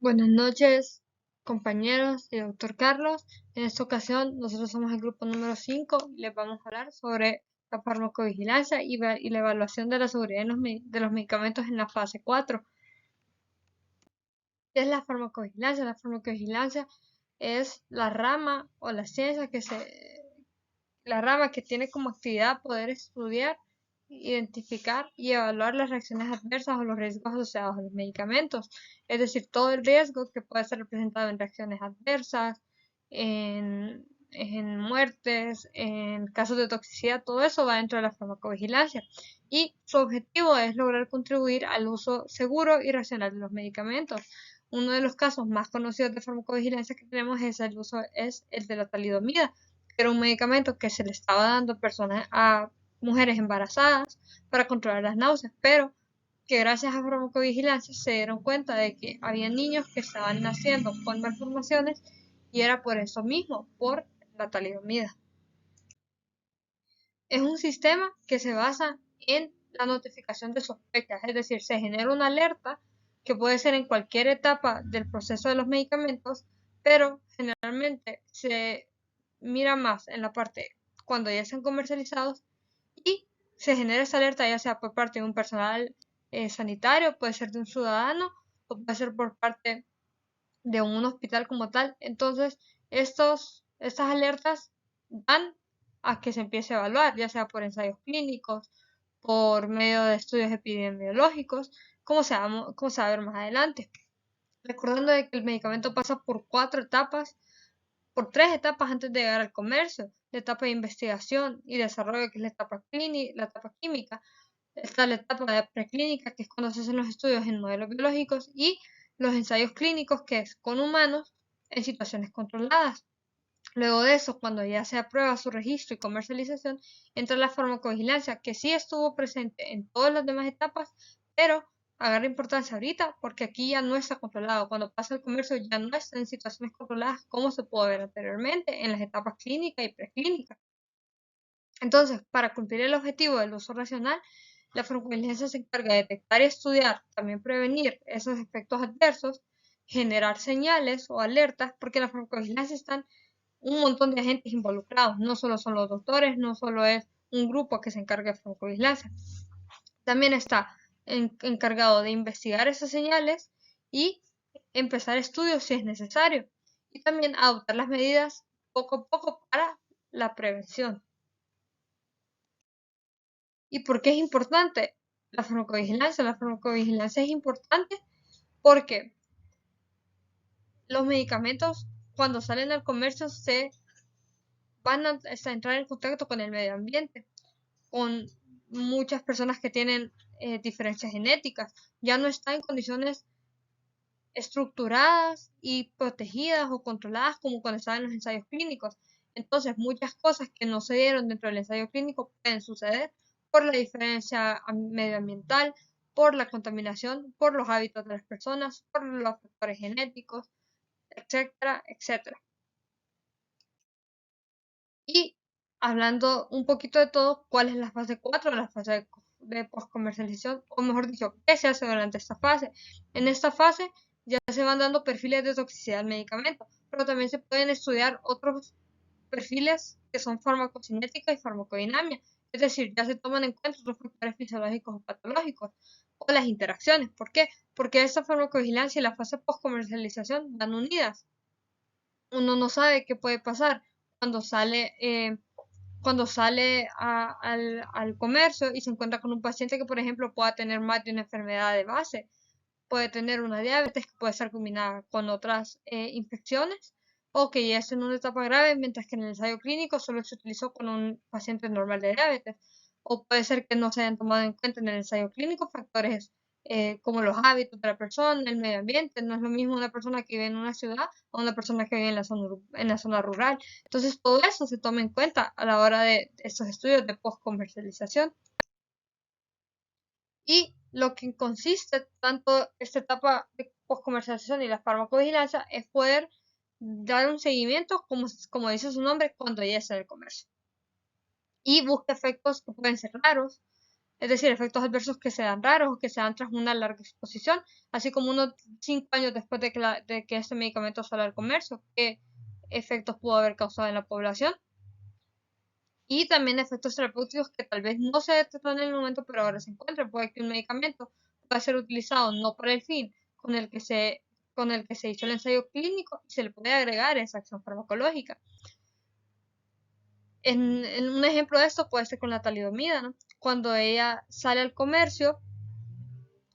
Buenas noches, compañeros y doctor Carlos. En esta ocasión, nosotros somos el grupo número 5 y les vamos a hablar sobre la farmacovigilancia y la evaluación de la seguridad de los medicamentos en la fase 4. ¿Qué es la farmacovigilancia? La farmacovigilancia es la rama o la ciencia la rama que tiene como actividad poder estudiar, identificar y evaluar las reacciones adversas o los riesgos asociados a los medicamentos. Es decir, todo el riesgo que puede ser representado en reacciones adversas, en muertes, en casos de toxicidad, todo eso va dentro de la farmacovigilancia. Y su objetivo es lograr contribuir al uso seguro y racional de los medicamentos. Uno de los casos más conocidos de farmacovigilancia que tenemos es el de la talidomida, que era un medicamento que se le estaba dando a mujeres embarazadas para controlar las náuseas, pero que gracias a farmacovigilancia se dieron cuenta de que había niños que estaban naciendo con malformaciones y era por eso mismo, por la talidomida. Es un sistema que se basa en la notificación de sospechas, es decir, se genera una alerta que puede ser en cualquier etapa del proceso de los medicamentos, pero generalmente se mira más en la parte cuando ya están comercializados y se genera esa alerta ya sea por parte de un personal sanitario, puede ser de un ciudadano o puede ser por parte de un hospital como tal. Entonces, estas alertas dan a que se empiece a evaluar, ya sea por ensayos clínicos, por medio de estudios epidemiológicos, como se va a ver más adelante. Recordando de que el medicamento pasa por tres etapas antes de llegar al comercio: la etapa de investigación y desarrollo, que es la etapa química; está la etapa de preclínica, que es cuando se hacen los estudios en modelos biológicos; y los ensayos clínicos, que es con humanos en situaciones controladas. Luego de eso, cuando ya se aprueba su registro y comercialización, entra la farmacovigilancia, que sí estuvo presente en todas las demás etapas, pero agarra importancia ahorita porque aquí ya no está controlado. Cuando pasa el comercio ya no está en situaciones controladas como se pudo ver anteriormente en las etapas clínica y preclínica. Entonces, para cumplir el objetivo del uso racional, la farmacovigilancia se encarga de detectar y estudiar, también prevenir esos efectos adversos, generar señales o alertas, porque en la farmacovigilancia están un montón de agentes involucrados, no solo son los doctores, no solo es un grupo que se encarga de farmacovigilancia, también está encargado de investigar esas señales y empezar estudios si es necesario, y también adoptar las medidas poco a poco para la prevención. ¿Y por qué es importante la farmacovigilancia? La farmacovigilancia es importante porque los medicamentos, cuando salen al comercio, se van a entrar en contacto con el medio ambiente, con muchas personas que tienen diferencias genéticas. Ya no están en condiciones estructuradas y protegidas o controladas como cuando estaban en los ensayos clínicos. Entonces, muchas cosas que no se dieron dentro del ensayo clínico pueden suceder por la diferencia medioambiental, por la contaminación, por los hábitos de las personas, por los factores genéticos, etcétera, etcétera. Y hablando un poquito de todo, ¿cuál es la fase 4? La fase de postcomercialización, o mejor dicho, ¿qué se hace durante esta fase? En esta fase ya se van dando perfiles de toxicidad del medicamento, pero también se pueden estudiar otros perfiles que son farmacocinética y farmacodinamia, es decir, ya se toman en cuenta otros factores fisiológicos o patológicos, o las interacciones. ¿Por qué? Porque esta farmacovigilancia y la fase postcomercialización van unidas. Uno no sabe qué puede pasar cuando sale al comercio y se encuentra con un paciente que, por ejemplo, pueda tener más de una enfermedad de base. Puede tener una diabetes que puede estar combinada con otras infecciones, o que ya es en una etapa grave, mientras que en el ensayo clínico solo se utilizó con un paciente normal de diabetes. O puede ser que no se hayan tomado en cuenta en el ensayo clínico factores como los hábitos de la persona, el medio ambiente. No es lo mismo una persona que vive en una ciudad o una persona que vive en la zona rural. Entonces, todo eso se toma en cuenta a la hora de estos estudios de post-comercialización. Y lo que consiste tanto esta etapa de postcomercialización y la farmacovigilancia es poder dar un seguimiento, como dice su nombre, cuando ya está en el comercio. Y busca efectos que pueden ser raros, es decir, efectos adversos que sean raros o que sean tras una larga exposición, así como unos 5 años después de que este medicamento salió al comercio, qué efectos pudo haber causado en la población, y también efectos terapéuticos que tal vez no se detectan en el momento, pero ahora se encuentran. Puede que un medicamento pueda ser utilizado no para el fin con el que se hizo el ensayo clínico y se le puede agregar esa acción farmacológica. En un ejemplo de esto puede ser con la talidomida, ¿no? Cuando ella sale al comercio,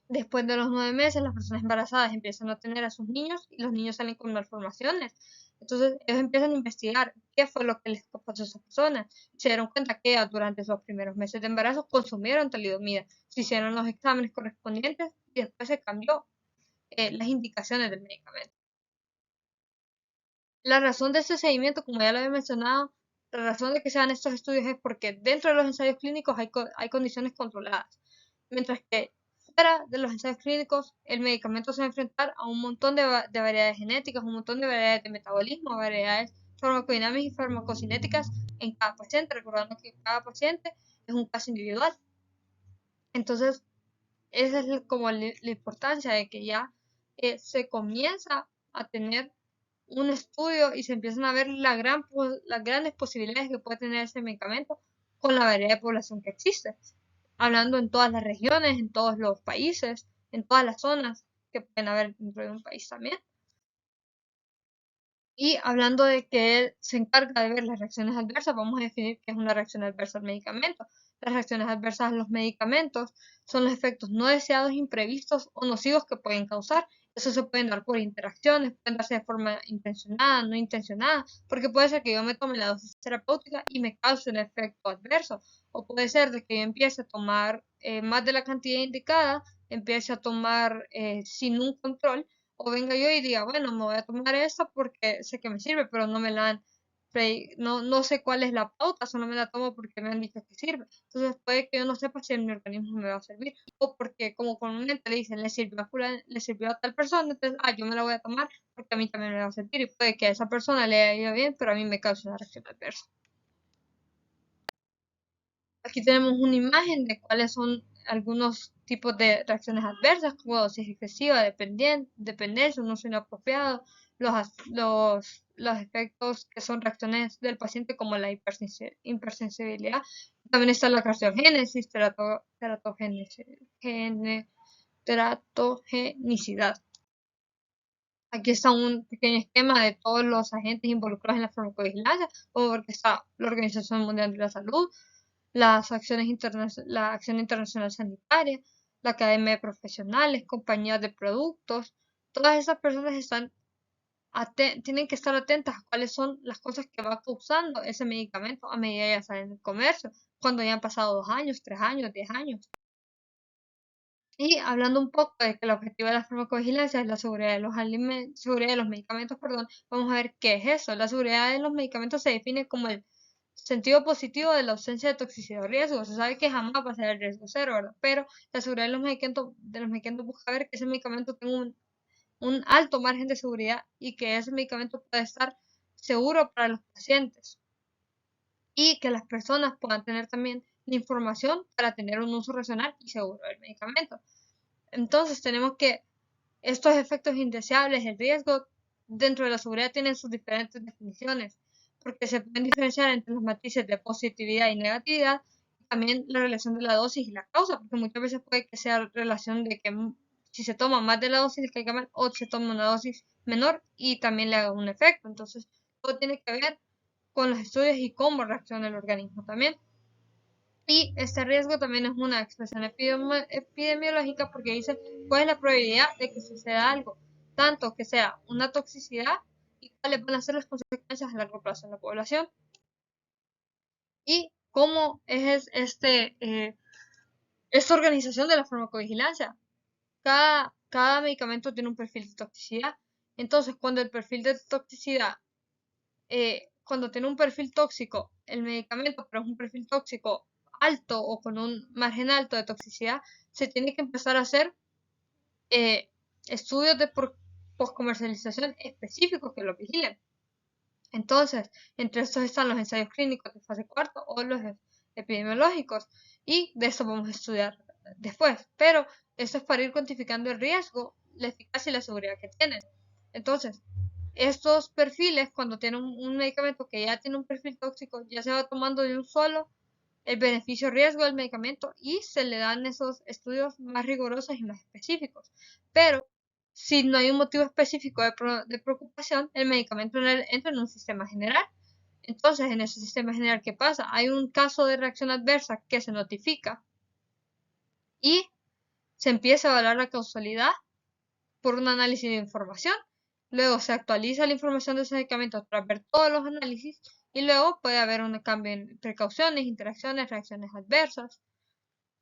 después de los 9 meses, las personas embarazadas empiezan a tener a sus niños y los niños salen con malformaciones. Entonces, ellos empiezan a investigar qué fue lo que les pasó a esas personas. Se dieron cuenta que durante sus primeros meses de embarazo consumieron talidomida. Se hicieron los exámenes correspondientes y después se cambió las indicaciones del medicamento. La razón de este seguimiento, como ya lo había mencionado, la razón de que se hagan estos estudios es porque dentro de los ensayos clínicos hay condiciones controladas, mientras que fuera de los ensayos clínicos el medicamento se va a enfrentar a un montón de variedades genéticas, un montón de variedades de metabolismo, variedades farmacodinámicas y farmacocinéticas en cada paciente, recordando que cada paciente es un caso individual. Entonces, esa es como la importancia de que ya se comienza a tener un estudio y se empiezan a ver las grandes posibilidades que puede tener ese medicamento con la variedad de población que existe, hablando en todas las regiones, en todos los países, en todas las zonas que pueden haber dentro de un país también. Y hablando de que él se encarga de ver las reacciones adversas, vamos a definir qué es una reacción adversa al medicamento. Las reacciones adversas a los medicamentos son los efectos no deseados, imprevistos o nocivos que pueden causar. Eso se pueden dar por interacciones, pueden darse de forma intencionada, no intencionada, porque puede ser que yo me tome la dosis terapéutica y me cause un efecto adverso, o puede ser de que yo empiece a tomar más de la cantidad indicada, empiece a tomar sin un control, o venga yo y diga, bueno, me voy a tomar esta porque sé que me sirve, pero no me la han, no sé cuál es la pauta, solo me la tomo porque me han dicho que sirve. Entonces puede que yo no sepa si en mi organismo me va a servir, o porque como comúnmente le dicen, le sirvió a tal persona, entonces, yo me la voy a tomar porque a mí también me va a servir, y puede que a esa persona le haya ido bien, pero a mí me cause una reacción adversa. Aquí tenemos una imagen de cuáles son algunos tipos de reacciones adversas, como dosis excesiva, dependencia, un uso inapropiado, los efectos que son reacciones del paciente como la hipersensibilidad. También está la carciogénesis, teratogenicidad. Aquí está un pequeño esquema de todos los agentes involucrados en la farmacovigilancia, como porque está la Organización Mundial de la Salud, la Acción Internacional Sanitaria, la Academia de Profesionales, compañías de productos. Todas esas personas tienen que estar atentas a cuáles son las cosas que va causando ese medicamento a medida que ya sale en el comercio, cuando ya han pasado 2 años, 3 años, 10 años. Y hablando un poco de que el objetivo de la farmacovigilancia es la seguridad de seguridad de los medicamentos, perdón, vamos a ver qué es eso. La seguridad de los medicamentos se define como el sentido positivo de la ausencia de toxicidad o riesgo. Se sabe que jamás va a ser el riesgo cero, ¿verdad? Pero la seguridad de los medicamentos busca ver que ese medicamento tenga un alto margen de seguridad y que ese medicamento pueda estar seguro para los pacientes y que las personas puedan tener también la información para tener un uso racional y seguro del medicamento. Entonces tenemos que estos efectos indeseables, el riesgo dentro de la seguridad tienen sus diferentes definiciones, porque se pueden diferenciar entre los matices de positividad y negatividad, y también la relación de la dosis y la causa, porque muchas veces puede que sea relación de que si se toma más de la dosis que hay que tomar o se toma una dosis menor y también le haga un efecto. Entonces todo tiene que ver con los estudios y cómo reacciona el organismo también. Y este riesgo también es una expresión epidemiológica porque dice cuál es la probabilidad de que suceda algo, tanto que sea una toxicidad y cuáles van a ser las consecuencias a largo plazo en la población. Y cómo es esta organización de la farmacovigilancia. Cada medicamento tiene un perfil de toxicidad. Entonces, cuando el perfil de toxicidad, cuando tiene un perfil tóxico el medicamento, pero es un perfil tóxico alto o con un margen alto de toxicidad, se tiene que empezar a hacer estudios de postcomercialización específicos que lo vigilen. Entonces, entre estos están los ensayos clínicos de fase cuarta o los epidemiológicos y de eso vamos a estudiar después. Pero eso es para ir cuantificando el riesgo, la eficacia y la seguridad que tienen. Entonces, estos perfiles, cuando tienen un medicamento que ya tiene un perfil tóxico, ya se va tomando de un solo el beneficio-riesgo del medicamento y se le dan esos estudios más rigurosos y más específicos. Pero si no hay un motivo específico de preocupación, el medicamento entra en un sistema general. Entonces, en ese sistema general, ¿qué pasa? Hay un caso de reacción adversa que se notifica y se empieza a evaluar la causalidad por un análisis de información. Luego se actualiza la información de ese medicamento tras ver todos los análisis y luego puede haber un cambio en precauciones, interacciones, reacciones adversas,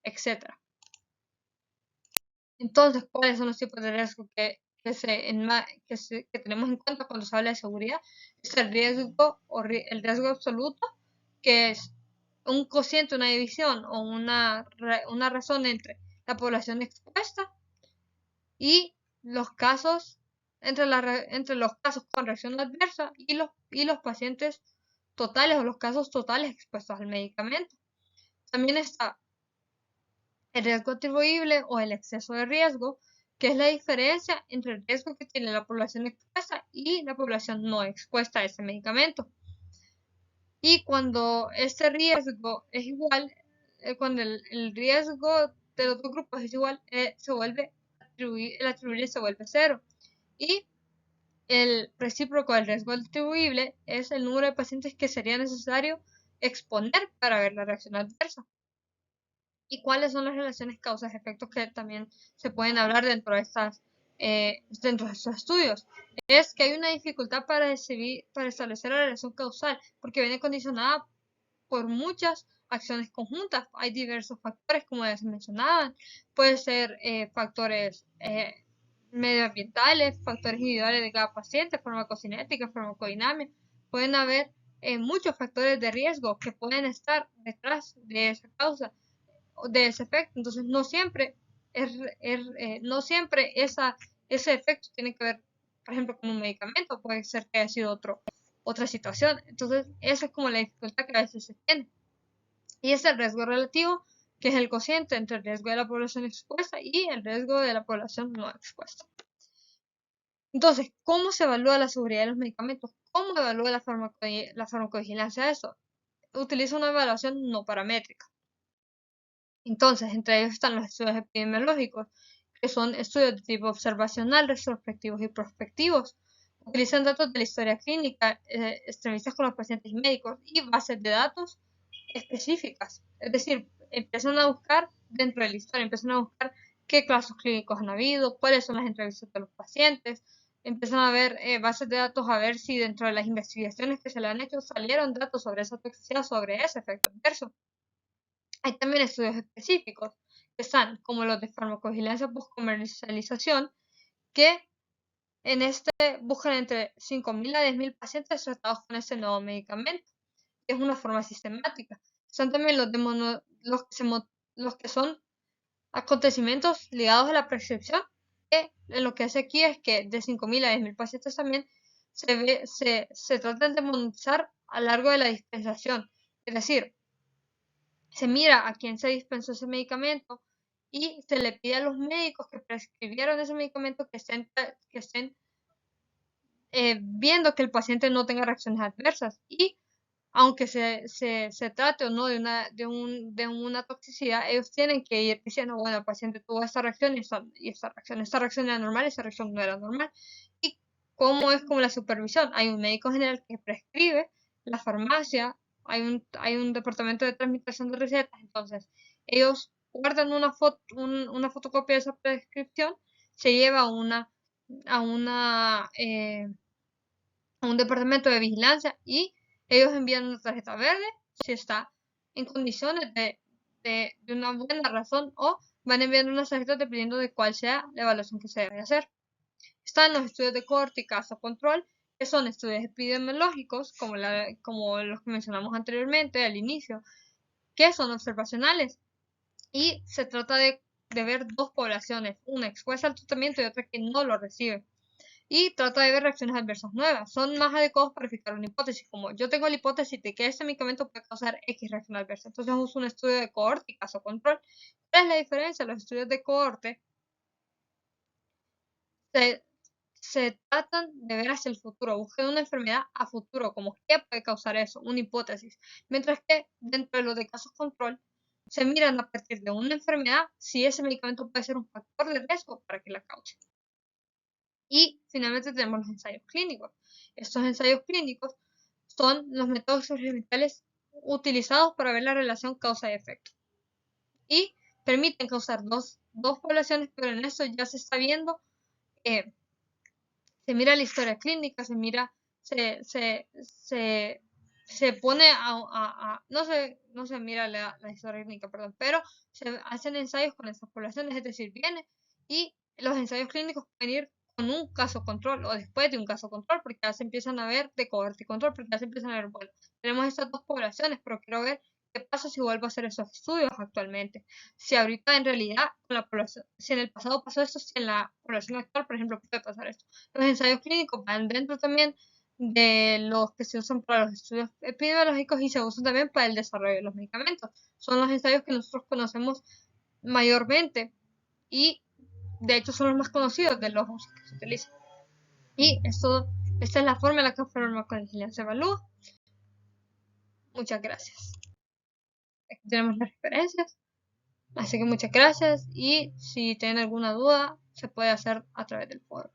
etc. Entonces, ¿cuáles son los tipos de riesgo que tenemos en cuenta cuando se habla de seguridad? Es el riesgo el riesgo absoluto, que es un cociente, una división o una razón entre la población expuesta y los casos entre los casos con reacción adversa y los pacientes totales o los casos totales expuestos al medicamento. También está el riesgo atribuible o el exceso de riesgo, que es la diferencia entre el riesgo que tiene la población expuesta y la población no expuesta a ese medicamento. Y cuando este riesgo es igual, cuando el riesgo de los dos grupos es igual, el atribuible se vuelve cero. Y el recíproco del riesgo atribuible es el número de pacientes que sería necesario exponer para ver la reacción adversa. ¿Y cuáles son las relaciones causas-efectos que también se pueden hablar dentro de estos estudios? Es que hay una dificultad para establecer la relación causal, porque viene condicionada por muchas acciones conjuntas. Hay diversos factores, como ya se mencionaban. Puede ser factores medioambientales, factores individuales de cada paciente, farmacocinética, farmacodinámica. Pueden haber muchos factores de riesgo que pueden estar detrás de esa causa o de ese efecto. Entonces, no siempre ese efecto tiene que ver, por ejemplo, con un medicamento. Puede ser que haya sido otra situación. Entonces, esa es como la dificultad que a veces se tiene. Y es el riesgo relativo, que es el cociente entre el riesgo de la población expuesta y el riesgo de la población no expuesta. Entonces, ¿cómo se evalúa la seguridad de los medicamentos? ¿Cómo evalúa la farmacovigilancia de eso? Utiliza una evaluación no paramétrica. Entonces, entre ellos están los estudios epidemiológicos, que son estudios de tipo observacional, retrospectivos y prospectivos. Utilizan datos de la historia clínica, entrevistas con los pacientes y médicos y bases de datos específicas. Es decir, empiezan a buscar dentro de la historia, empiezan a buscar qué casos clínicos han habido, cuáles son las entrevistas de los pacientes, empiezan a ver bases de datos a ver si dentro de las investigaciones que se le han hecho salieron datos sobre esa toxicidad, sobre ese efecto adverso. Hay también estudios específicos que están como los de farmacovigilancia post-comercialización, que en este buscan entre 5.000 a 10.000 pacientes tratados con este nuevo medicamento, que es una forma sistemática. Son también los que son acontecimientos ligados a la prescripción, que lo que hace aquí es que de 5.000 a 10.000 pacientes también se tratan de monitorizar a lo largo de la dispensación. Es decir, se mira a quién se dispensó ese medicamento y se le pide a los médicos que prescribieron ese medicamento que estén viendo que el paciente no tenga reacciones adversas. Y aunque se trate o no de una toxicidad, ellos tienen que ir diciendo, bueno, el paciente tuvo esta reacción y esta reacción era normal y esta reacción no era normal. Y cómo es como la supervisión. Hay un médico general que prescribe, la farmacia, hay un departamento de tramitación de recetas, entonces ellos guardan una fotocopia de esa prescripción, se lleva a a un departamento de vigilancia y ellos envían una tarjeta verde si está en condiciones de una buena razón o van enviando una tarjeta dependiendo de cuál sea la evaluación que se debe hacer. Están los estudios de cohorte y caso control, que son estudios epidemiológicos, como los que mencionamos anteriormente al inicio, que son observacionales y se trata de ver dos poblaciones, una expuesta al tratamiento y otra que no lo recibe. y trata de ver reacciones adversas nuevas. Son más adecuados para fijar una hipótesis, como yo tengo la hipótesis de que este medicamento puede causar X reacción adversa. Entonces uso un estudio de cohorte y caso control. ¿Cuál es la diferencia? Los estudios de cohorte se tratan de ver hacia el futuro, buscan una enfermedad a futuro, como qué puede causar eso, una hipótesis. Mientras que dentro de los de casos control, se miran a partir de una enfermedad si ese medicamento puede ser un factor de riesgo para que la cause. Y finalmente tenemos los ensayos clínicos. Estos ensayos clínicos son los métodos experimentales utilizados para ver la relación causa y efecto. Y permiten causar dos poblaciones, pero en eso ya se está viendo, se mira la historia clínica, se mira, se pone no se mira la historia clínica, perdón, pero se hacen ensayos con esas poblaciones, es decir, viene y los ensayos clínicos pueden ir con un caso control o después de un caso control, porque ya se empiezan a ver de cohorte y control, porque ya se empiezan a ver, bueno, tenemos estas dos poblaciones, pero quiero ver qué pasa si vuelvo a hacer esos estudios actualmente. Si ahorita en realidad con la población, si en el pasado pasó esto, si en la población actual, por ejemplo, puede pasar esto. Los ensayos clínicos van dentro también de los que se usan para los estudios epidemiológicos y se usan también para el desarrollo de los medicamentos. Son los ensayos que nosotros conocemos mayormente y de hecho son los más conocidos de los usos que se utilizan. Y esta es la forma en la que la farmacovigilancia se evalúa. Muchas gracias. Aquí tenemos las referencias. Así que muchas gracias y si tienen alguna duda se puede hacer a través del foro.